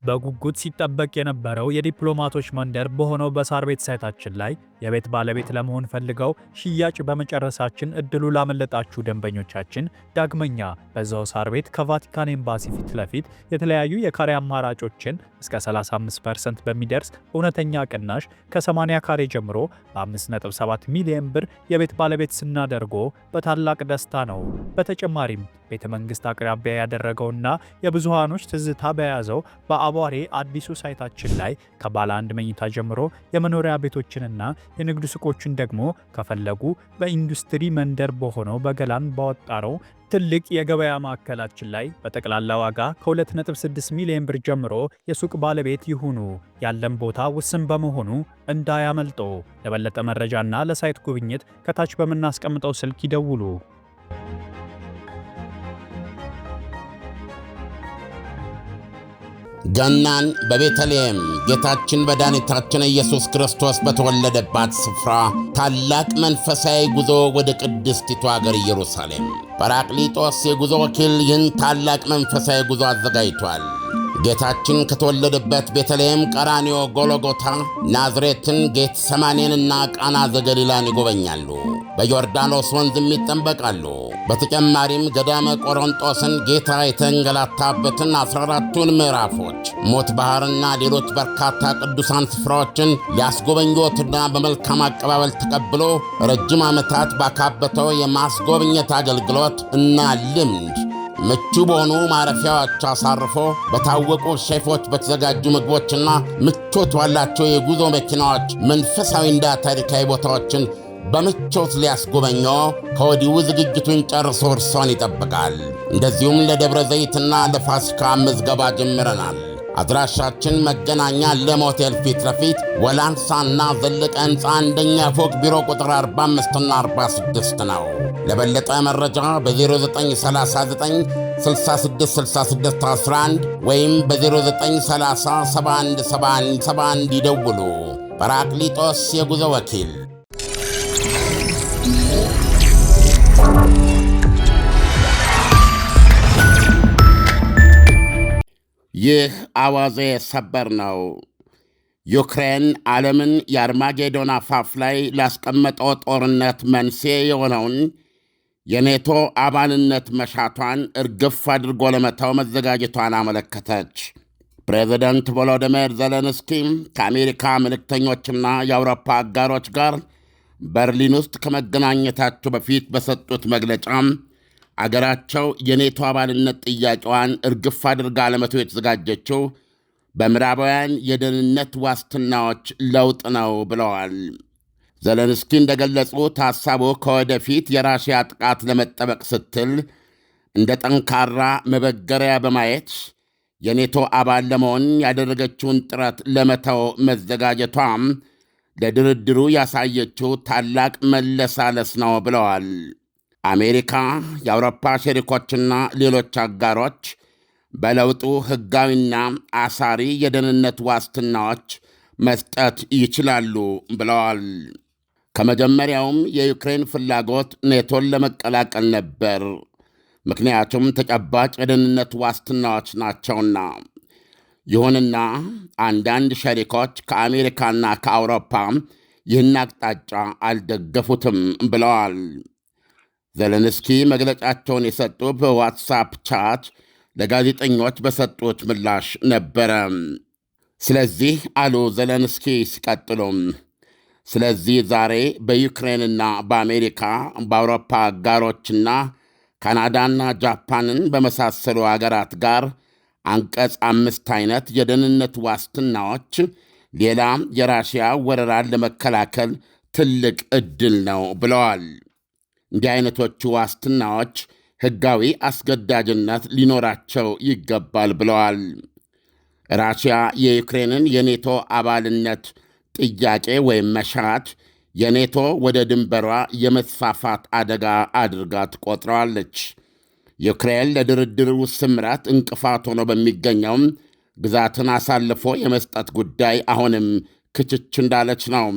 በጉጉት ሲጠበቅ የነበረው የዲፕሎማቶች መንደር በሆነው በሳር ቤት ሳይታችን ላይ የቤት ባለቤት ለመሆን ፈልገው ሽያጭ በመጨረሳችን እድሉ ላመለጣችሁ ደንበኞቻችን ዳግመኛ በዛው ሳር ቤት ከቫቲካን ኤምባሲ ፊት ለፊት የተለያዩ የካሬ አማራጮችን እስከ 35% በሚደርስ እውነተኛ ቅናሽ ከ80 ካሬ ጀምሮ በ5.7 ሚሊዮን ብር የቤት ባለቤት ስናደርጎ በታላቅ ደስታ ነው። በተጨማሪም ቤተ መንግስት አቅራቢያ ያደረገውና የብዙሃኖች ትዝታ በያዘው በአቧሬ አዲሱ ሳይታችን ላይ ከባለ አንድ መኝታ ጀምሮ የመኖሪያ ቤቶችንና የንግድ ሱቆችን ደግሞ ከፈለጉ በኢንዱስትሪ መንደር በሆነው በገላን ባወጣረው ትልቅ የገበያ ማዕከላችን ላይ በጠቅላላ ዋጋ ከ2.6 ሚሊዮን ብር ጀምሮ የሱቅ ባለቤት ይሁኑ። ያለን ቦታ ውስን በመሆኑ እንዳያመልጦ። ለበለጠ መረጃና ለሳይት ጉብኝት ከታች በምናስቀምጠው ስልክ ይደውሉ። ገናን በቤተልሔም ጌታችን መድኃኒታችን ኢየሱስ ክርስቶስ በተወለደባት ስፍራ ታላቅ መንፈሳዊ ጉዞ ወደ ቅድስቲቱ አገር ኢየሩሳሌም ጰራቅሊጦስ የጉዞ ወኪል ይህን ታላቅ መንፈሳዊ ጉዞ አዘጋጅቷል። ጌታችን ከተወለደበት ቤተልሔም፣ ቀራንዮ፣ ጎልጎታ፣ ናዝሬትን፣ ጌት ሰማኔንና ቃና ዘገሊላን ይጎበኛሉ። በዮርዳኖስ ወንዝም ይጠመቃሉ። በተጨማሪም ገዳመ ቆሮንጦስን ጌታ የተንገላታበትን 14ቱን ምዕራፎች፣ ሞት ባሕርና ሌሎች በርካታ ቅዱሳን ስፍራዎችን ሊያስጎበኞትና በመልካም አቀባበል ተቀብሎ ረጅም ዓመታት ባካበተው የማስጎብኘት አገልግሎት እና ልምድ ምቹ በሆኑ ማረፊያዎች አሳርፎ በታወቁ ሼፎች በተዘጋጁ ምግቦችና ምቾት ባላቸው የጉዞ መኪናዎች መንፈሳዊና ታሪካዊ ቦታዎችን በምቾት ሊያስጎበኞ ከወዲሁ ዝግጅቱን ጨርሶ እርሶን ይጠብቃል። እንደዚሁም ለደብረ ዘይትና ለፋሲካ ምዝገባ ጀምረናል። አድራሻችን መገናኛ ለም ሆቴል ፊት ለፊት ወላንሳና ዘለቀ ሕንፃ አንደኛ ፎቅ ቢሮ ቁጥር 45 እና 46 ነው። ለበለጠ መረጃ በ0939 666611 ወይም በ0930 717171 ይደውሉ። ጰራቅሊጦስ የጉዞ ወኪል። ይህ አዋዜ ሰበር ነው። ዩክሬን ዓለምን የአርማጌዶን አፋፍ ላይ ላስቀመጠው ጦርነት መንስኤ የሆነውን የኔቶ አባልነት መሻቷን እርግፍ አድርጎ ለመተው መዘጋጀቷን አመለከተች። ፕሬዚደንት ቮሎዲሚር ዜሌንስኪ ከአሜሪካ መልእክተኞችና የአውሮፓ አጋሮች ጋር በርሊን ውስጥ ከመገናኘታቸው በፊት በሰጡት መግለጫም አገራቸው የኔቶ አባልነት ጥያቄዋን እርግፍ አድርጋ ለመተው የተዘጋጀችው በምዕራባውያን የደህንነት ዋስትናዎች ለውጥ ነው ብለዋል። ዜሌንስኪ እንደገለጹት ሐሳቡ ከወደፊት የራሽያ ጥቃት ለመጠበቅ ስትል እንደ ጠንካራ መበገሪያ በማየት የኔቶ አባል ለመሆን ያደረገችውን ጥረት ለመተው መዘጋጀቷም ለድርድሩ ያሳየችው ታላቅ መለሳለስ ነው ብለዋል። አሜሪካ፣ የአውሮፓ ሸሪኮችና ሌሎች አጋሮች በለውጡ ሕጋዊና አሳሪ የደህንነት ዋስትናዎች መስጠት ይችላሉ ብለዋል። ከመጀመሪያውም የዩክሬን ፍላጎት ኔቶን ለመቀላቀል ነበር፣ ምክንያቱም ተጨባጭ የደህንነት ዋስትናዎች ናቸውና። ይሁንና አንዳንድ ሸሪኮች ከአሜሪካና ከአውሮፓ ይህን አቅጣጫ አልደገፉትም ብለዋል። ዜሌንስኪ መግለጫቸውን የሰጡ በዋትሳፕ ቻት ለጋዜጠኞች በሰጡት ምላሽ ነበረ። ስለዚህ አሉ ዜሌንስኪ ሲቀጥሉም፣ ስለዚህ ዛሬ በዩክሬንና በአሜሪካ በአውሮፓ አጋሮችና ካናዳና ጃፓንን በመሳሰሉ አገራት ጋር አንቀጽ 5 አይነት የደህንነት ዋስትናዎች ሌላ የራሽያ ወረራን ለመከላከል ትልቅ ዕድል ነው ብለዋል። እንዲህ አይነቶቹ ዋስትናዎች ሕጋዊ አስገዳጅነት ሊኖራቸው ይገባል ብለዋል። ራሽያ የዩክሬንን የኔቶ አባልነት ጥያቄ ወይም መሻት የኔቶ ወደ ድንበሯ የመስፋፋት አደጋ አድርጋ ትቆጥረዋለች። ዩክሬን ለድርድሩ ስምረት እንቅፋት ሆኖ በሚገኘውም ግዛትን አሳልፎ የመስጠት ጉዳይ አሁንም ክችች እንዳለች ነው።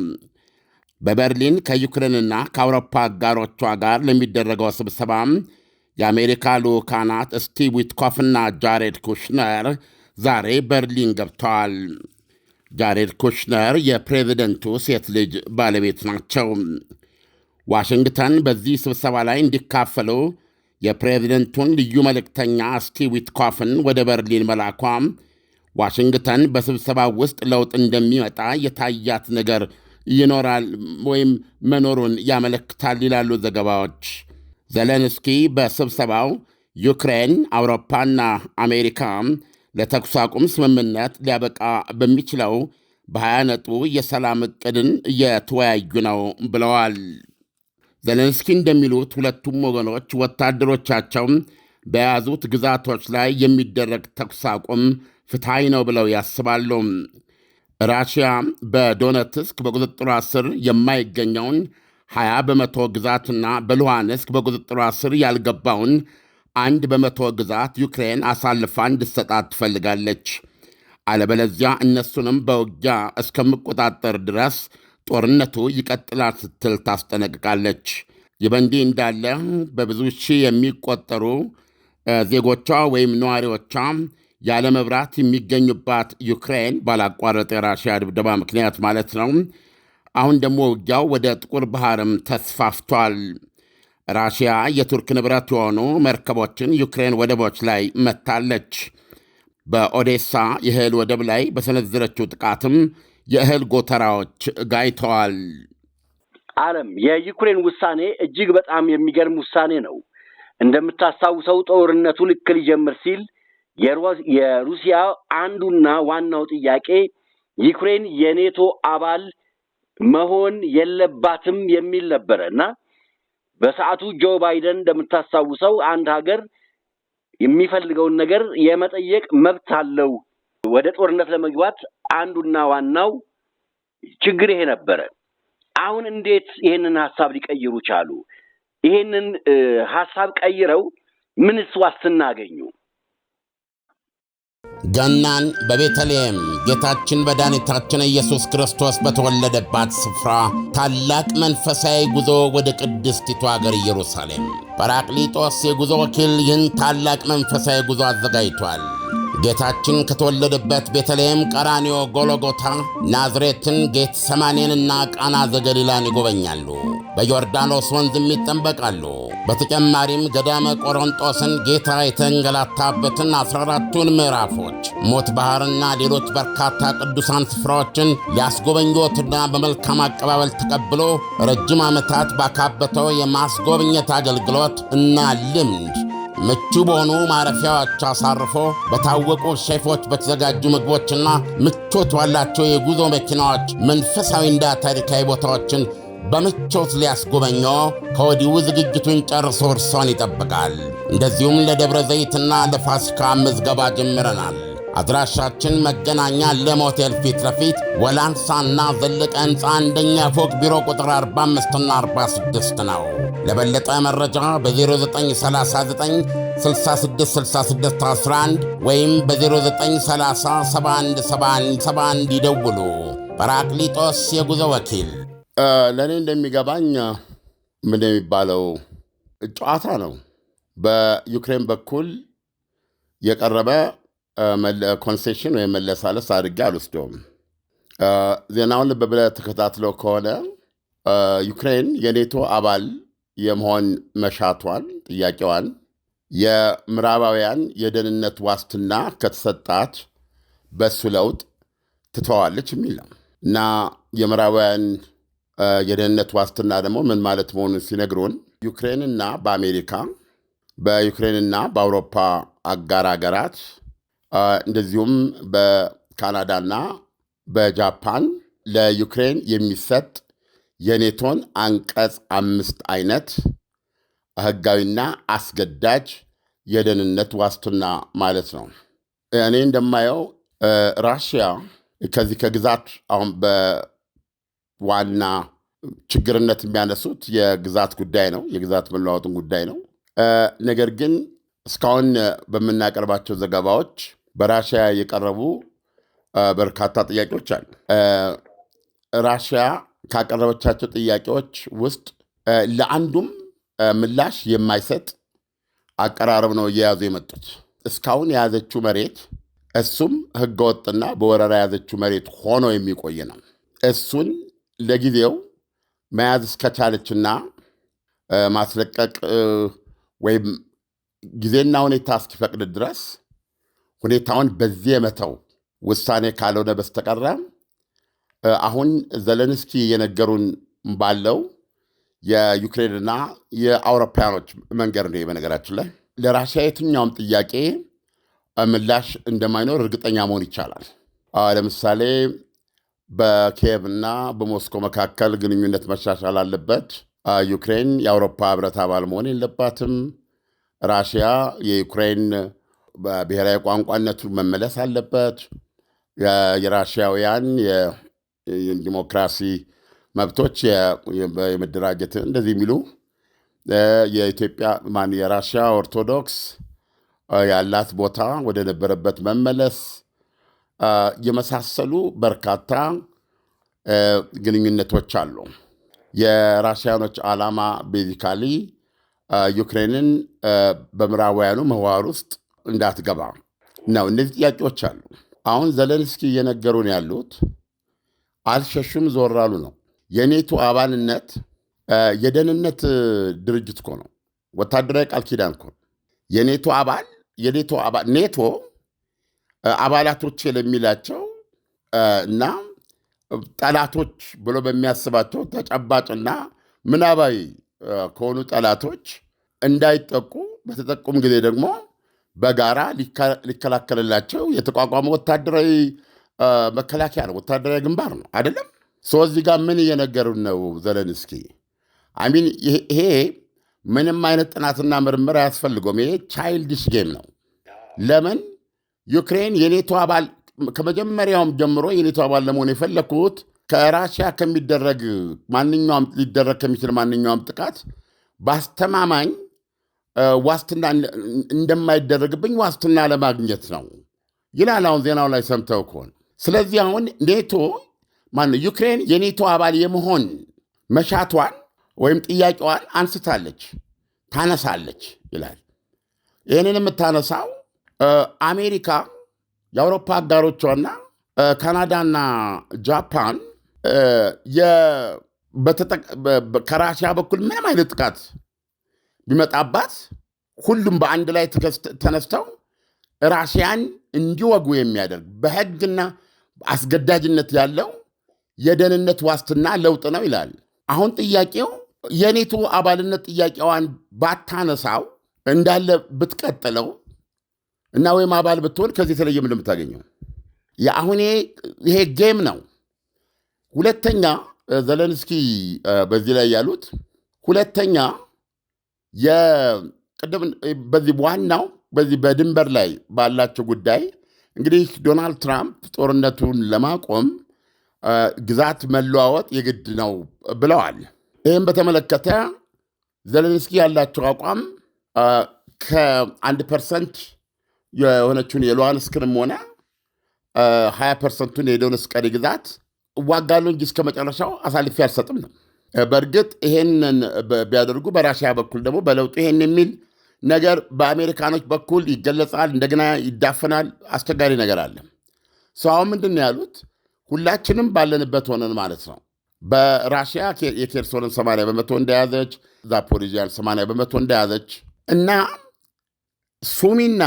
በበርሊን ከዩክሬንና ከአውሮፓ አጋሮቿ ጋር ለሚደረገው ስብሰባም የአሜሪካ ልዑካናት ስቲቭ ዊትኮፍና ጃሬድ ኩሽነር ዛሬ በርሊን ገብተዋል። ጃሬድ ኩሽነር የፕሬዝደንቱ ሴት ልጅ ባለቤት ናቸው። ዋሽንግተን በዚህ ስብሰባ ላይ እንዲካፈሉ የፕሬዝደንቱን ልዩ መልእክተኛ ስቲቭ ዊትኮፍን ወደ በርሊን መላኳ ዋሽንግተን በስብሰባው ውስጥ ለውጥ እንደሚመጣ የታያት ነገር ይኖራል ወይም መኖሩን ያመለክታል ይላሉ ዘገባዎች። ዜሌንስኪ በስብሰባው ዩክሬን፣ አውሮፓና አሜሪካ ለተኩስ አቁም ስምምነት ሊያበቃ በሚችለው በ20 ነጥቡ የሰላም ዕቅድን እየተወያዩ ነው ብለዋል። ዜሌንስኪ እንደሚሉት ሁለቱም ወገኖች ወታደሮቻቸው በያዙት ግዛቶች ላይ የሚደረግ ተኩስ አቁም ፍትሐዊ ነው ብለው ያስባሉ። ራሽያ በዶነትስክ በቁጥጥሯ ስር የማይገኘውን 20 በመቶ ግዛትና በሉሃንስክ በቁጥጥሯ ስር ያልገባውን 1 በመቶ ግዛት ዩክሬን አሳልፋ እንድትሰጣት ትፈልጋለች። አለበለዚያ እነሱንም በውጊያ እስከምቆጣጠር ድረስ ጦርነቱ ይቀጥላል ስትል ታስጠነቅቃለች። ይህ በእንዲህ እንዳለ በብዙ ሺህ የሚቆጠሩ ዜጎቿ ወይም ነዋሪዎቿ ያለ መብራት የሚገኙባት ዩክሬን ባላቋረጠ የራሽያ ድብደባ ምክንያት ማለት ነው። አሁን ደግሞ ውጊያው ወደ ጥቁር ባህርም ተስፋፍቷል። ራሽያ የቱርክ ንብረት የሆኑ መርከቦችን ዩክሬን ወደቦች ላይ መታለች። በኦዴሳ የእህል ወደብ ላይ በሰነዘረችው ጥቃትም የእህል ጎተራዎች ጋይተዋል። ዓለም የዩክሬን ውሳኔ እጅግ በጣም የሚገርም ውሳኔ ነው። እንደምታስታውሰው ጦርነቱ ልክ ሊጀምር ሲል የሩሲያ አንዱና ዋናው ጥያቄ ዩክሬን የኔቶ አባል መሆን የለባትም የሚል ነበረ እና በሰዓቱ ጆ ባይደን እንደምታስታውሰው አንድ ሀገር የሚፈልገውን ነገር የመጠየቅ መብት አለው። ወደ ጦርነት ለመግባት አንዱና ዋናው ችግር ይሄ ነበረ። አሁን እንዴት ይሄንን ሐሳብ ሊቀይሩ ቻሉ? ይሄንን ሐሳብ ቀይረው ምንስ ዋስትና አገኙ? ገናን በቤተልሔም ጌታችን መድኃኒታችን ኢየሱስ ክርስቶስ በተወለደባት ስፍራ ታላቅ መንፈሳዊ ጉዞ ወደ ቅድስቲቱ አገር ኢየሩሳሌም። ጰራቅሊጦስ የጉዞ ወኪል ይህን ታላቅ መንፈሳዊ ጉዞ አዘጋጅቷል። ጌታችን ከተወለደበት ቤተልሔም፣ ቀራንዮ፣ ጎልጎታ፣ ናዝሬትን፣ ጌቴሰማኔንና ቃና ዘገሊላን ይጎበኛሉ። በዮርዳኖስ ወንዝም ይጠመቃሉ። በተጨማሪም ገዳመ ቆሮንጦስን ጌታ የተንገላታበትን 14ቱን ምዕራፎች፣ ሞት ባሕርና ሌሎች በርካታ ቅዱሳን ስፍራዎችን ሊያስጎበኞትና በመልካም አቀባበል ተቀብሎ ረጅም ዓመታት ባካበተው የማስጎብኘት አገልግሎት እና ልምድ ምቹ በሆኑ ማረፊያዎች አሳርፎ በታወቁ ሼፎች በተዘጋጁ ምግቦችና ምቾት ባላቸው የጉዞ መኪናዎች መንፈሳዊና ታሪካዊ ቦታዎችን በምቾት ሊያስጎበኘው ከወዲሁ ዝግጅቱን ጨርሶ እርሶን ይጠብቃል። እንደዚሁም ለደብረ ዘይትና ለፋሲካ ምዝገባ ጀምረናል። አድራሻችን መገናኛ ለሞቴል ፊት ለፊት ወላንሳና ዘለቀ ሕንፃ አንደኛ ፎቅ ቢሮ ቁጥር 45ና 46 ነው። ለበለጠ መረጃ በ0939 666611 ወይም በ0930717171 ይደውሉ። ጰራቅሊጦስ የጉዞ ወኪል። ለእኔ እንደሚገባኝ ምን የሚባለው ጨዋታ ነው። በዩክሬን በኩል የቀረበ ኮንሴሽን ወይም መለሳለስ አድርጌ አልወስደውም። ዜናውን ልብ ብለህ ተከታትለው ከሆነ ዩክሬን የኔቶ አባል የመሆን መሻቷን ጥያቄዋን የምዕራባውያን የደህንነት ዋስትና ከተሰጣት በሱ ለውጥ ትተዋለች የሚል ነው እና የምዕራባውያን የደህንነት ዋስትና ደግሞ ምን ማለት መሆኑን ሲነግሩን ዩክሬንና በአሜሪካ በዩክሬንና በአውሮፓ አጋር ሀገራት እንደዚሁም በካናዳና በጃፓን ለዩክሬን የሚሰጥ የኔቶን አንቀጽ 5 አይነት ሕጋዊና አስገዳጅ የደህንነት ዋስትና ማለት ነው። እኔ እንደማየው ራሽያ ከዚህ ከግዛት አሁን በዋና ችግርነት የሚያነሱት የግዛት ጉዳይ ነው፣ የግዛት መለዋወጥን ጉዳይ ነው። ነገር ግን እስካሁን በምናቀርባቸው ዘገባዎች በራሽያ የቀረቡ በርካታ ጥያቄዎች አሉ። ራሽያ ካቀረበቻቸው ጥያቄዎች ውስጥ ለአንዱም ምላሽ የማይሰጥ አቀራረብ ነው እየያዙ የመጡት። እስካሁን የያዘችው መሬት እሱም ህገወጥና በወረራ የያዘችው መሬት ሆኖ የሚቆይ ነው። እሱን ለጊዜው መያዝ እስከቻለችና ማስለቀቅ ወይም ጊዜና ሁኔታ እስኪፈቅድ ድረስ ሁኔታውን በዚህ የመተው ውሳኔ ካልሆነ በስተቀረ አሁን ዘለንስኪ የነገሩን ባለው የዩክሬንና የአውሮፓያኖች መንገድ ነው። በነገራችን ላይ ለራሽያ የትኛውም ጥያቄ ምላሽ እንደማይኖር እርግጠኛ መሆን ይቻላል። ለምሳሌ በኪየቭና በሞስኮ መካከል ግንኙነት መሻሻል አለበት። ዩክሬን የአውሮፓ ህብረት አባል መሆን የለባትም። ራሽያ የዩክሬን ብሔራዊ ቋንቋነቱ መመለስ አለበት። የራሽያውያን የዲሞክራሲ መብቶች የመደራጀት እንደዚህ የሚሉ የኢትዮጵያ የራሽያ ኦርቶዶክስ ያላት ቦታ ወደ ነበረበት መመለስ የመሳሰሉ በርካታ ግንኙነቶች አሉ። የራሽያኖች ዓላማ ቤዚካሊ ዩክሬንን በምዕራባውያኑ ምህዋር ውስጥ እንዳትገባ ነው። እነዚህ ጥያቄዎች አሉ። አሁን ዘለንስኪ እየነገሩን ያሉት አልሸሹም ዞር አሉ ነው። የኔቶ አባልነት የደህንነት ድርጅት እኮ ነው። ወታደራዊ ቃል ኪዳን እኮ ነው። የኔቶ አባል ኔቶ አባላቶች ለሚላቸው እና ጠላቶች ብሎ በሚያስባቸው ተጨባጭና ምናባዊ ከሆኑ ጠላቶች እንዳይጠቁ በተጠቁም ጊዜ ደግሞ በጋራ ሊከላከልላቸው የተቋቋመ ወታደራዊ መከላከያ ነው። ወታደራዊ ግንባር ነው አይደለም። እዚህ ጋር ምን እየነገሩን ነው ዘለንስኪ? አሚን ይሄ ምንም አይነት ጥናትና ምርምር አያስፈልገውም። ይሄ ቻይልድሽ ጌም ነው። ለምን ዩክሬን የኔቶ አባል ከመጀመሪያውም ጀምሮ የኔቶ አባል ለመሆን የፈለኩት ከራሽያ ሊደረግ ከሚችል ማንኛውም ጥቃት በአስተማማኝ ዋስትና እንደማይደረግብኝ ዋስትና ለማግኘት ነው ይላል። አሁን ዜናው ላይ ሰምተው ከሆነ ስለዚህ አሁን ዩክሬን የኔቶ አባል የመሆን መሻቷን ወይም ጥያቄዋን አንስታለች፣ ታነሳለች ይላል። ይህንን የምታነሳው አሜሪካ፣ የአውሮፓ አጋሮቿና ካናዳና ጃፓን ከራሽያ በኩል ምንም አይነት ጥቃት ቢመጣባት ሁሉም በአንድ ላይ ተነስተው ራሽያን እንዲወጉ የሚያደርግ በሕግና አስገዳጅነት ያለው የደህንነት ዋስትና ለውጥ ነው ይላል። አሁን ጥያቄው የኔቶ አባልነት ጥያቄዋን ባታነሳው እንዳለ ብትቀጥለው እና ወይም አባል ብትሆን ከዚህ የተለየ ምን እንደምታገኘው አሁን ይሄ ጌም ነው። ሁለተኛ ዘለንስኪ በዚህ ላይ ያሉት ሁለተኛ ቅድም በዚህ በድንበር ላይ ባላቸው ጉዳይ እንግዲህ ዶናልድ ትራምፕ ጦርነቱን ለማቆም ግዛት መለዋወጥ የግድ ነው ብለዋል። ይህም በተመለከተ ዘለንስኪ ያላቸው አቋም ከ1% የሆነችውን የሉሃንስክንም ሆነ 20%ን የዶኔትስክ ቀሪ ግዛት እዋጋለሁ እንጂ እስከ መጨረሻው አሳልፌ አልሰጥም ነው። በእርግጥ ይሄንን ቢያደርጉ በራሽያ በኩል ደግሞ በለውጡ ይሄን የሚል ነገር በአሜሪካኖች በኩል ይገለጻል፣ እንደገና ይዳፈናል። አስቸጋሪ ነገር አለ። አሁን ምንድን ነው ያሉት? ሁላችንም ባለንበት ሆነን ማለት ነው። በራሽያ የኬርሶንን 80% እንደያዘች፣ ዛፖሪዥያን 80% እንደያዘች እና ሱሚና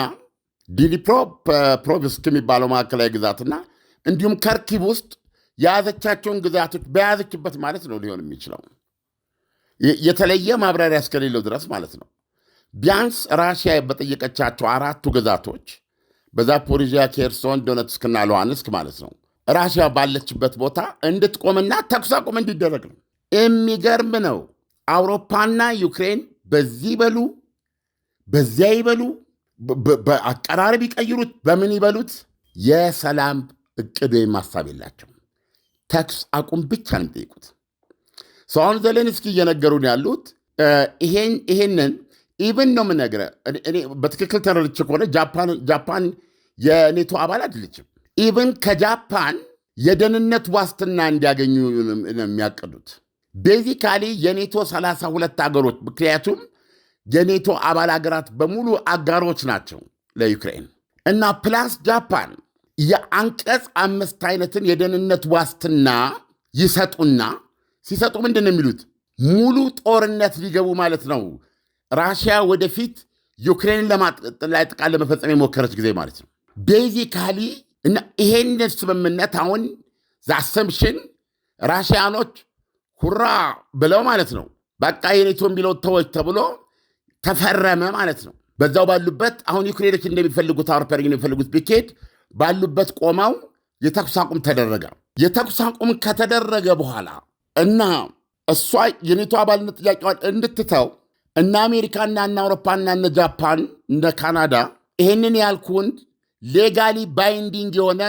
ዲኒፕሮፔትሮቭስክ የሚባለው ማዕከላዊ ግዛትና እንዲሁም ከርኪቭ ውስጥ የያዘቻቸውን ግዛቶች በያዘችበት ማለት ነው ሊሆን የሚችለው የተለየ ማብራሪያ እስከሌለው ድረስ ማለት ነው። ቢያንስ ራሽያ በጠየቀቻቸው 4ቱ ግዛቶች በዛፖሪዥያ፣ ኬርሶን፣ ዶኔትስክና ሉሃንስክ ማለት ነው ራሽያ ባለችበት ቦታ እንድትቆምና ተኩስ አቁም እንዲደረግ ነው። የሚገርም ነው። አውሮፓና ዩክሬን በዚህ ይበሉ በዚያ ይበሉ፣ በአቀራረብ ይቀይሩት፣ በምን ይበሉት የሰላም እቅድ ወይም ሀሳብ የላቸውም። ተኩስ አቁም ብቻ ነው የሚጠይቁት። አሁን ዘለንስኪ እየነገሩን ያሉት ይሄንን ኢቨን ነው የምነግርህ። እኔ በትክክል ተረድቼ ከሆነ ጃፓን የኔቶ አባል አይደለችም። ኢቨን ከጃፓን የደህንነት ዋስትና እንዲያገኙ የሚያቅዱት ቤዚካሊ የኔቶ 32 ሀገሮች፣ ምክንያቱም የኔቶ አባል ሀገራት በሙሉ አጋሮች ናቸው ለዩክሬን። እና ፕላስ ጃፓን የአንቀጽ 5 አይነትን የደህንነት ዋስትና ይሰጡና ሲሰጡ ምንድን ነው የሚሉት? ሙሉ ጦርነት ሊገቡ ማለት ነው። ራሽያ ወደፊት ዩክሬንን ላይ ጥቃት ለመፈጸም የሞከረች ጊዜ ማለት ነው ቤዚካሊ። እና ይሄን ስምምነት አሁን ዛሰምሽን ራሽያኖች ሁራ ብለው ማለት ነው በቃ የኔቶን ቢለው ተወች ተብሎ ተፈረመ ማለት ነው። በዛው ባሉበት አሁን ዩክሬኖች እንደሚፈልጉት አውሮፓውያን እንደሚፈልጉት ቢኬድ ባሉበት ቆመው የተኩስ አቁም ተደረገ። የተኩስ አቁም ከተደረገ በኋላ እና እሷ የኔቶ አባልነት ጥያቄዋን እንድትተው እና አሜሪካና እና አውሮፓና እና ጃፓን እንደ ካናዳ ይሄንን ያልኩን ሌጋሊ ባይንዲንግ የሆነ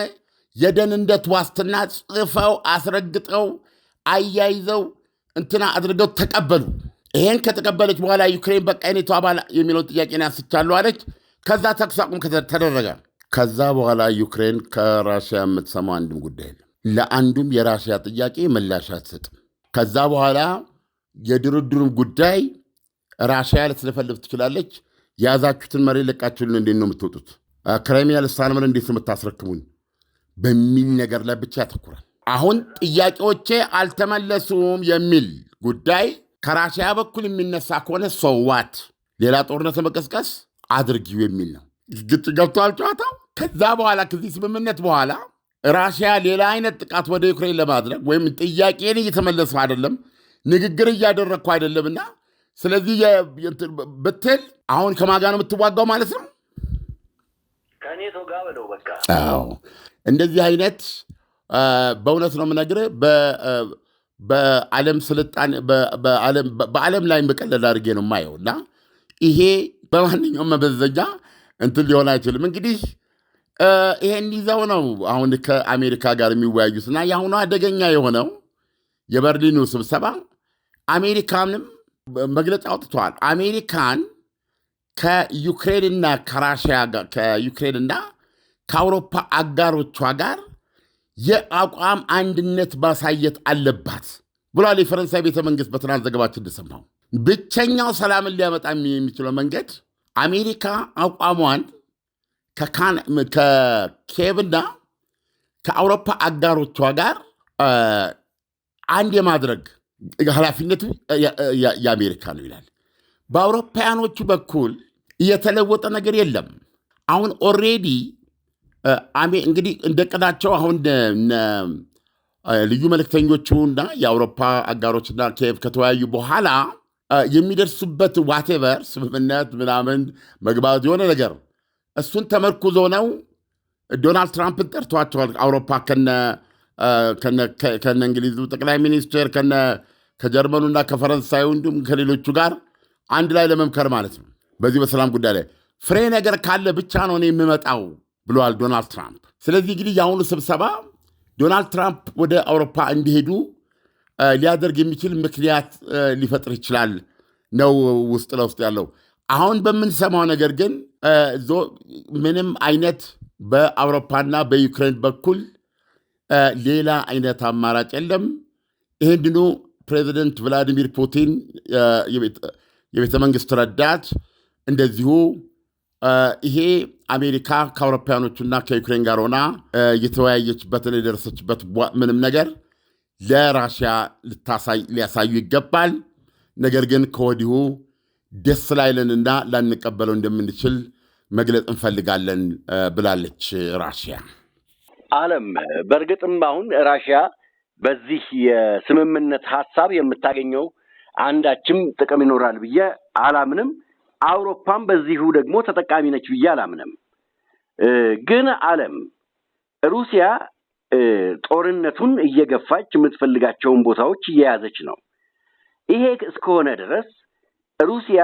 የደህንነት ዋስትና ጽፈው አስረግጠው አያይዘው እንትና አድርገው ተቀበሉ። ይሄን ከተቀበለች በኋላ ዩክሬን በቃ የኔቶ አባል የሚለውን ጥያቄ ያስቻለሁ አለች። ከዛ ተኩስ አቁም ተደረገ። ከዛ በኋላ ዩክሬን ከራሽያ የምትሰማው አንድም ጉዳይ የለም። ለአንዱም የራሽያ ጥያቄ ምላሽ አትሰጥም። ከዛ በኋላ የድርድሩም ጉዳይ ራሽያ ልትለፈልፍ ትችላለች። የያዛችሁትን መሬት ለቃችሁልን እንዴት ነው የምትወጡት? ክራይሚያ ልሳነ ምድር እንዴት ነው የምታስረክሙኝ? በሚል ነገር ላይ ብቻ ያተኩራል። አሁን ጥያቄዎቼ አልተመለሱም የሚል ጉዳይ ከራሽያ በኩል የሚነሳ ከሆነ ሰዋት ሌላ ጦርነት ለመቀስቀስ አድርጊው የሚል ነው። ግጭ ገብቷል ጨዋታው። ከዛ በኋላ ከዚህ ስምምነት በኋላ ራሽያ ሌላ አይነት ጥቃት ወደ ዩክሬን ለማድረግ ወይም ጥያቄን እየተመለሱ አይደለም፣ ንግግር እያደረግኩ አይደለምና ስለዚህ ብትል አሁን ከማጋ ነው የምትዋጋው ማለት ነው። ከኔቶ ጋር በለው በቃ። አዎ እንደዚህ አይነት በእውነት ነው የምነግርህ በዓለም ስልጣን በዓለም ላይ መቀለል አድርጌ ነው የማየው እና ይሄ በማንኛውም መመዘኛ እንትን ሊሆን አይችልም። እንግዲህ ይሄን ይዘው ነው አሁን ከአሜሪካ ጋር የሚወያዩትና የአሁኑ አደገኛ የሆነው የበርሊኑ ስብሰባ አሜሪካንም መግለጫ አውጥተዋል። አሜሪካን ከዩክሬንና ከራሽያ ጋር ከዩክሬንና ከአውሮፓ አጋሮቿ ጋር የአቋም አንድነት ማሳየት አለባት ብሏል የፈረንሳይ ቤተ መንግሥት በትናንት ዘገባችን እንደሰማው። ብቸኛው ሰላምን ሊያመጣ የሚችለው መንገድ አሜሪካ አቋሟን ከኪየቭና ከአውሮፓ አጋሮቿ ጋር አንድ የማድረግ ኃላፊነቱ የአሜሪካ ነው ይላል። በአውሮፓውያኖቹ በኩል እየተለወጠ ነገር የለም። አሁን ኦልሬዲ እንግዲህ እንደቀዳቸው አሁን ልዩ መልእክተኞቹና የአውሮፓ አጋሮችና ኪየቭ ከተወያዩ በኋላ የሚደርሱበት ዋቴቨር ስምምነት ምናምን መግባት የሆነ ነገር እሱን ተመርኩዞ ነው ዶናልድ ትራምፕን ጠርተዋቸዋል። አውሮፓ ከነ እንግሊዙ ጠቅላይ ሚኒስትር ከጀርመኑና ከፈረንሳዩ እንዲሁም ከሌሎቹ ጋር አንድ ላይ ለመምከር ማለት ነው። በዚህ በሰላም ጉዳይ ላይ ፍሬ ነገር ካለ ብቻ ነው እኔ የምመጣው ብለዋል ዶናልድ ትራምፕ። ስለዚህ እንግዲህ የአሁኑ ስብሰባ ዶናልድ ትራምፕ ወደ አውሮፓ እንዲሄዱ ሊያደርግ የሚችል ምክንያት ሊፈጥር ይችላል ነው ውስጥ ለውስጥ ያለው። አሁን በምንሰማው ነገር ግን ምንም አይነት በአውሮፓና በዩክሬን በኩል ሌላ አይነት አማራጭ የለም። ይህንኑ ፕሬዚደንት ቭላዲሚር ፑቲን የቤተ መንግሥት ረዳት እንደዚሁ ይሄ አሜሪካ ከአውሮፓውያኖቹና ከዩክሬን ጋር ሆና የተወያየችበትን የደረሰችበት ምንም ነገር ለራሽያ ሊያሳዩ ይገባል። ነገር ግን ከወዲሁ ደስ ላይለንና ላንቀበለው እንደምንችል መግለጽ እንፈልጋለን ብላለች ራሽያ። ዓለም በእርግጥም አሁን ራሽያ በዚህ የስምምነት ሐሳብ የምታገኘው አንዳችም ጥቅም ይኖራል ብዬ አላምንም። አውሮፓም በዚሁ ደግሞ ተጠቃሚ ነች ብዬ አላምንም። ግን ዓለም ሩሲያ ጦርነቱን እየገፋች የምትፈልጋቸውን ቦታዎች እየያዘች ነው። ይሄ እስከሆነ ድረስ ሩሲያ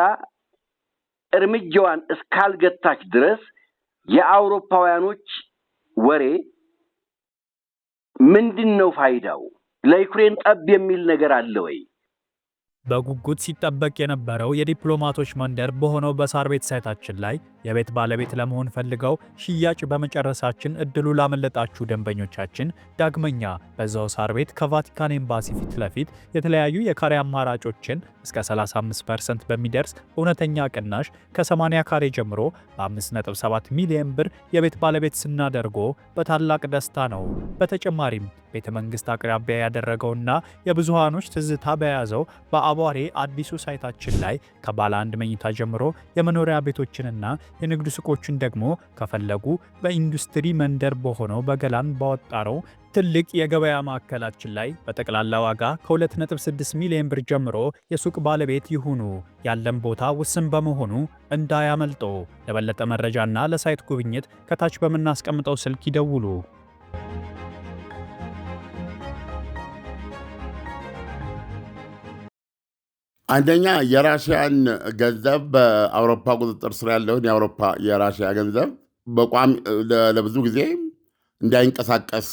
እርምጃዋን እስካልገታች ድረስ የአውሮፓውያኖች ወሬ ምንድነው ፋይዳው? ለዩክሬን ጠብ የሚል ነገር አለ ወይ? በጉጉት ሲጠበቅ የነበረው የዲፕሎማቶች መንደር በሆነው በሳር ቤት ሳይታችን ላይ የቤት ባለቤት ለመሆን ፈልገው ሽያጭ በመጨረሳችን እድሉ ላመለጣችሁ ደንበኞቻችን ዳግመኛ በዛው ሳር ቤት ከቫቲካን ኤምባሲ ፊት ለፊት የተለያዩ የካሬ አማራጮችን እስከ 35% በሚደርስ እውነተኛ ቅናሽ ከ80 ካሬ ጀምሮ በ5.7 ሚሊዮን ብር የቤት ባለቤት ስናደርጎ በታላቅ ደስታ ነው። በተጨማሪም ቤተ መንግስት አቅራቢያ ያደረገውና የብዙሃኖች ትዝታ በያዘው በአቧሬ አዲሱ ሳይታችን ላይ ከባለ አንድ መኝታ ጀምሮ የመኖሪያ ቤቶችንና የንግድ ሱቆችን ደግሞ ከፈለጉ በኢንዱስትሪ መንደር በሆነው በገላን ባወጣረው ትልቅ የገበያ ማዕከላችን ላይ በጠቅላላ ዋጋ ከ2.6 ሚሊዮን ብር ጀምሮ የሱቅ ባለቤት ይሁኑ። ያለን ቦታ ውስን በመሆኑ እንዳያመልጦ። ለበለጠ መረጃና ለሳይት ጉብኝት ከታች በምናስቀምጠው ስልክ ይደውሉ። አንደኛ የራሽያን ገንዘብ በአውሮፓ ቁጥጥር ስር ያለውን የራሽያ ገንዘብ በቋሚ ለብዙ ጊዜ እንዳይንቀሳቀስ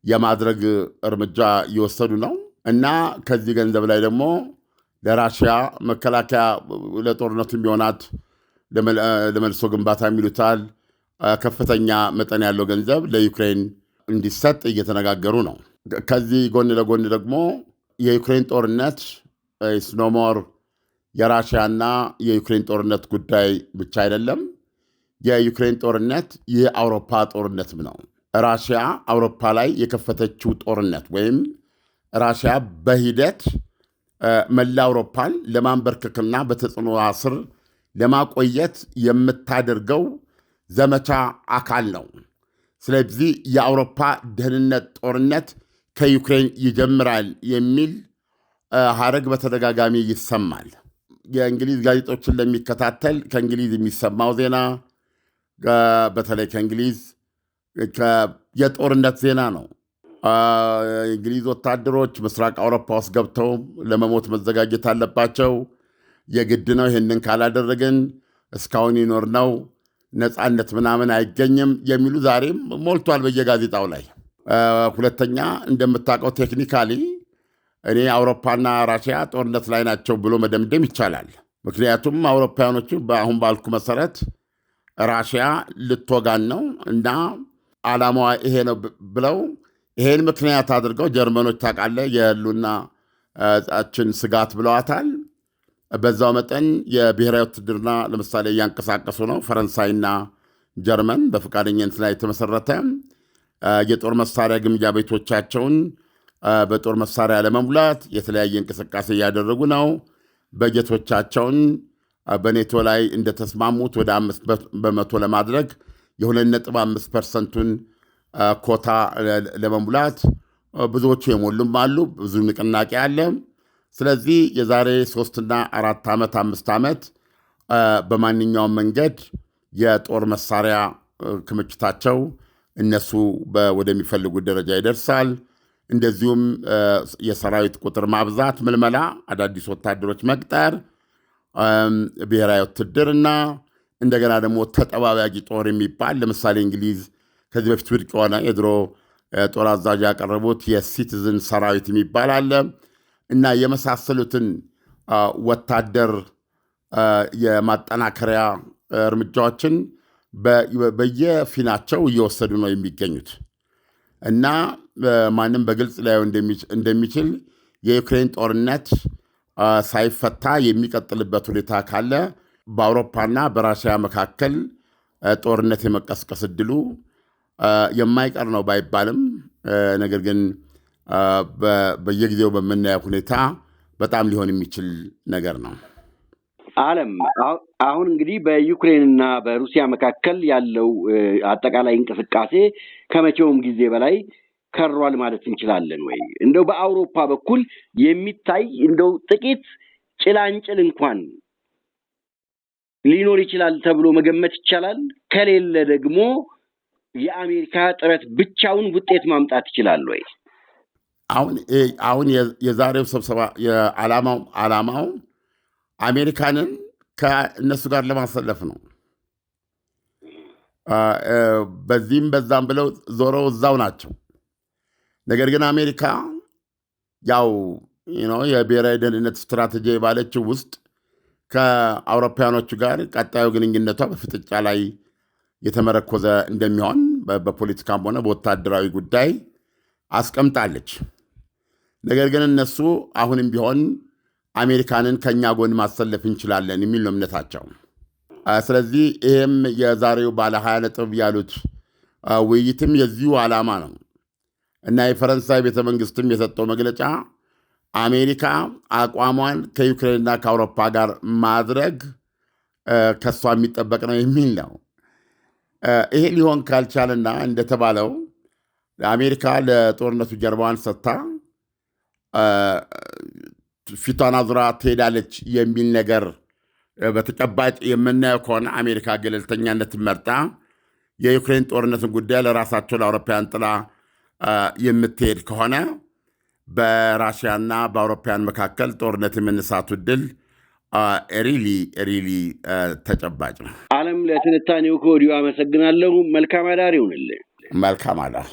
የማድረግ እርምጃ እየወሰዱ ነው እና ከዚህ ገንዘብ ላይ ደግሞ ለራሽያ መከላከያ ለጦርነቱ የሚሆናት ለመልሶ ግንባታ የሚሉታል ከፍተኛ መጠን ያለው ገንዘብ ለዩክሬን እንዲሰጥ እየተነጋገሩ ነው። ከዚህ ጎን ለጎን ደግሞ የዩክሬን ጦርነት ስኖሞር የራሽያና የዩክሬን ጦርነት ጉዳይ ብቻ አይደለም። የዩክሬን ጦርነት የአውሮፓ ጦርነትም ነው። ራሽያ አውሮፓ ላይ የከፈተችው ጦርነት ወይም ራሽያ በሂደት መላ አውሮፓን ለማንበርከክና በተጽዕኖ ስር ለማቆየት የምታደርገው ዘመቻ አካል ነው። ስለዚህ የአውሮፓ ደህንነት ጦርነት ከዩክሬን ይጀምራል የሚል ሐረግ በተደጋጋሚ ይሰማል። የእንግሊዝ ጋዜጦችን ለሚከታተል ከእንግሊዝ የሚሰማው ዜና በተለይ ከእንግሊዝ የጦርነት ዜና ነው። የእንግሊዝ ወታደሮች ምስራቅ አውሮፓ ውስጥ ገብተው ለመሞት መዘጋጀት አለባቸው፣ የግድ ነው፣ ይህንን ካላደረግን እስካሁን ይኖርነው ነፃነት ምናምን አይገኝም የሚሉ ዛሬም ሞልቷል በየጋዜጣው ላይ። ሁለተኛ እንደምታውቀው ቴክኒካሊ እኔ አውሮፓና ራሽያ ጦርነት ላይ ናቸው ብሎ መደምደም ይቻላል። ምክንያቱም አውሮፓውያኖቹ በአሁን ባልኩ መሰረት ራሽያ ልትወጋን ነው እና ዓላማዋ ይሄ ነው ብለው ይሄን ምክንያት አድርገው ጀርመኖች ታውቃለህ የህልውና ችን ስጋት ብለዋታል። በዛው መጠን የብሔራዊ ውትድርና ለምሳሌ እያንቀሳቀሱ ነው። ፈረንሳይና ጀርመን በፈቃደኝነት ላይ የተመሰረተ የጦር መሳሪያ ግምጃ ቤቶቻቸውን በጦር መሳሪያ ለመሙላት የተለያየ እንቅስቃሴ እያደረጉ ነው። በጀቶቻቸውን በኔቶ ላይ እንደተስማሙት ወደ 5% ለማድረግ የ2.5%ን ኮታ ለመሙላት ብዙዎቹ የሞሉም አሉ። ብዙ ንቅናቄ አለ። ስለዚህ የዛሬ 3 እና 4 ዓመት 5 ዓመት በማንኛውም መንገድ የጦር መሳሪያ ክምችታቸው እነሱ ወደሚፈልጉት ደረጃ ይደርሳል። እንደዚሁም የሰራዊት ቁጥር ማብዛት፣ ምልመላ፣ አዳዲስ ወታደሮች መቅጠር፣ ብሔራዊ ውትድርና፣ እንደገና ደግሞ ተጠባባቂ ጦር የሚባል ለምሳሌ እንግሊዝ ከዚህ በፊት ውድቅ የሆነ የድሮ ጦር አዛዥ ያቀረቡት የሲቲዝን ሰራዊት የሚባል አለ እና የመሳሰሉትን ወታደር የማጠናከሪያ እርምጃዎችን በየፊናቸው እየወሰዱ ነው የሚገኙት እና ማንም በግልጽ ላየው እንደሚችል የዩክሬን ጦርነት ሳይፈታ የሚቀጥልበት ሁኔታ ካለ በአውሮፓና በራሽያ መካከል ጦርነት የመቀስቀስ እድሉ የማይቀር ነው ባይባልም፣ ነገር ግን በየጊዜው በምናየው ሁኔታ በጣም ሊሆን የሚችል ነገር ነው። ዓለም አሁን እንግዲህ በዩክሬንና በሩሲያ መካከል ያለው አጠቃላይ እንቅስቃሴ ከመቼውም ጊዜ በላይ ከሯል ማለት እንችላለን ወይ? እንደው በአውሮፓ በኩል የሚታይ እንደው ጥቂት ጭላንጭል እንኳን ሊኖር ይችላል ተብሎ መገመት ይቻላል? ከሌለ ደግሞ የአሜሪካ ጥረት ብቻውን ውጤት ማምጣት ይችላል ወይ? አሁን የዛሬው ስብሰባ ዓላማው አሜሪካንን ከእነሱ ጋር ለማሰለፍ ነው። በዚህም በዛም ብለው ዞረው እዛው ናቸው። ነገር ግን አሜሪካ ያው የብሔራዊ ደህንነት ስትራቴጂ ባለችው ውስጥ ከአውሮፓውያኖቹ ጋር ቀጣዩ ግንኙነቷ በፍጥጫ ላይ የተመረኮዘ እንደሚሆን በፖለቲካም ሆነ በወታደራዊ ጉዳይ አስቀምጣለች። ነገር ግን እነሱ አሁንም ቢሆን አሜሪካንን ከእኛ ጎን ማሰለፍ እንችላለን የሚል ነው እምነታቸው። ስለዚህ ይህም የዛሬው ባለ 20 ነጥብ ያሉት ውይይትም የዚሁ ዓላማ ነው እና የፈረንሳይ ቤተ መንግስትም የሰጠው መግለጫ አሜሪካ አቋሟን ከዩክሬንና ከአውሮፓ ጋር ማድረግ ከሷ የሚጠበቅ ነው የሚል ነው። ይሄ ሊሆን ካልቻለና እንደተባለው አሜሪካ ለጦርነቱ ጀርባዋን ሰጥታ ፊቷን አዙራ ትሄዳለች የሚል ነገር በተጨባጭ የምናየው ከሆነ አሜሪካ ገለልተኛነት መርጣ የዩክሬን ጦርነትን ጉዳይ ለራሳቸው ለአውሮፓውያን ጥላ የምትሄድ ከሆነ በራሽያና በአውሮፓውያን መካከል ጦርነት የመነሳቱ ዕድል ሪሊ ተጨባጭ ነው። ዓለም ለትንታኔው ከወዲሁ አመሰግናለሁ። መልካም አዳር ይሁንልህ። መልካም አዳር።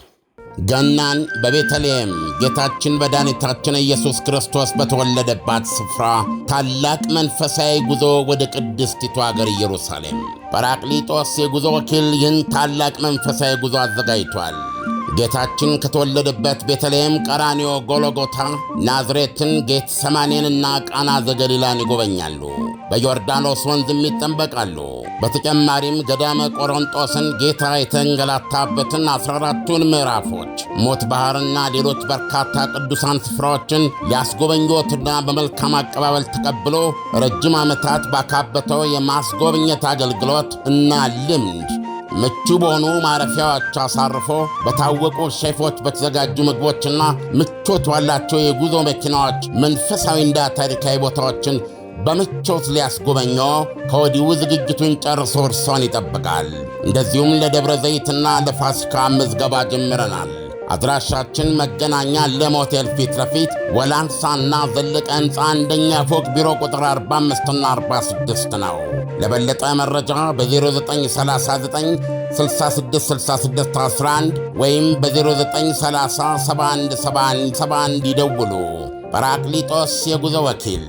ገናን በቤተልሔም ጌታችን መድኃኒታችን ኢየሱስ ክርስቶስ በተወለደባት ስፍራ ታላቅ መንፈሳዊ ጉዞ ወደ ቅድስቲቱ አገር ኢየሩሳሌም ጰራቅሊጦስ የጉዞ ወኪል ይህን ታላቅ መንፈሳዊ ጉዞ አዘጋጅቷል። ጌታችን ከተወለደበት ቤተልሔም፣ ቀራንዮ፣ ጎልጎታ፣ ናዝሬትን፣ ጌት ሰማኔንና ቃና ዘገሊላን ይጎበኛሉ። በዮርዳኖስ ወንዝም ይጠመቃሉ። በተጨማሪም ገዳመ ቆሮንጦስን ጌታ የተንገላታበትን 14ቱን ምዕራፎች፣ ሞት ባሕርና ሌሎች በርካታ ቅዱሳን ስፍራዎችን ሊያስጎበኞትና በመልካም አቀባበል ተቀብሎ ረጅም ዓመታት ባካበተው የማስጎብኘት አገልግሎት እና ልምድ ምቹ በሆኑ ማረፊያዎች አሳርፎ በታወቁ ሼፎች በተዘጋጁ ምግቦችና ምቾት ባላቸው የጉዞ መኪናዎች መንፈሳዊና ታሪካዊ ቦታዎችን በምቾት ሊያስጎበኞ ከወዲሁ ዝግጅቱን ጨርሶ እርሶን ይጠብቃል። እንደዚሁም ለደብረ ዘይትና ለፋሲካ ምዝገባ ጀምረናል። አድራሻችን መገናኛ ለም ሆቴል ፊት ለፊት ወላንሳና ዘለቀ ሕንፃ አንደኛ ፎቅ ቢሮ ቁጥር 45ና 46 ነው። ለበለጠ መረጃ በ0939 666611 ወይም በ0930 717171 ይደውሉ። ጰራቅሊጦስ የጉዞ ወኪል።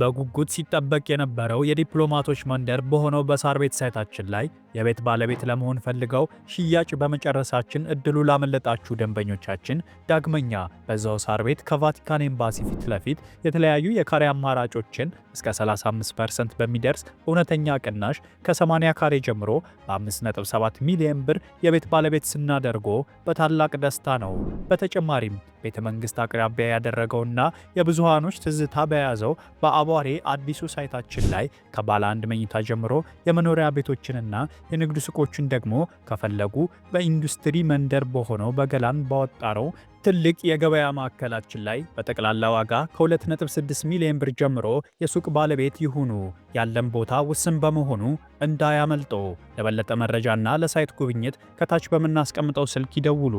በጉጉት ሲጠበቅ የነበረው የዲፕሎማቶች መንደር በሆነው በሳር ቤት ሳይታችን ላይ የቤት ባለቤት ለመሆን ፈልገው ሽያጭ በመጨረሳችን እድሉ ላመለጣችሁ ደንበኞቻችን ዳግመኛ በዛው ሳር ቤት ከቫቲካን ኤምባሲ ፊት ለፊት የተለያዩ የካሬ አማራጮችን እስከ 35% በሚደርስ እውነተኛ ቅናሽ ከ80 ካሬ ጀምሮ በ5.7 ሚሊዮን ብር የቤት ባለቤት ስናደርጎ በታላቅ ደስታ ነው። በተጨማሪም ቤተ መንግስት አቅራቢያ ያደረገውና የብዙሃኖች ትዝታ በያዘው በአቧሬ አዲሱ ሳይታችን ላይ ከባለ አንድ መኝታ ጀምሮ የመኖሪያ ቤቶችንና የንግድ ሱቆችን ደግሞ ከፈለጉ በኢንዱስትሪ መንደር በሆነው በገላን ባወጣነው ትልቅ የገበያ ማዕከላችን ላይ በጠቅላላ ዋጋ ከ2.6 ሚሊዮን ብር ጀምሮ የሱቅ ባለቤት ይሁኑ። ያለን ቦታ ውስን በመሆኑ እንዳያመልጦ። ለበለጠ መረጃና ለሳይት ጉብኝት ከታች በምናስቀምጠው ስልክ ይደውሉ።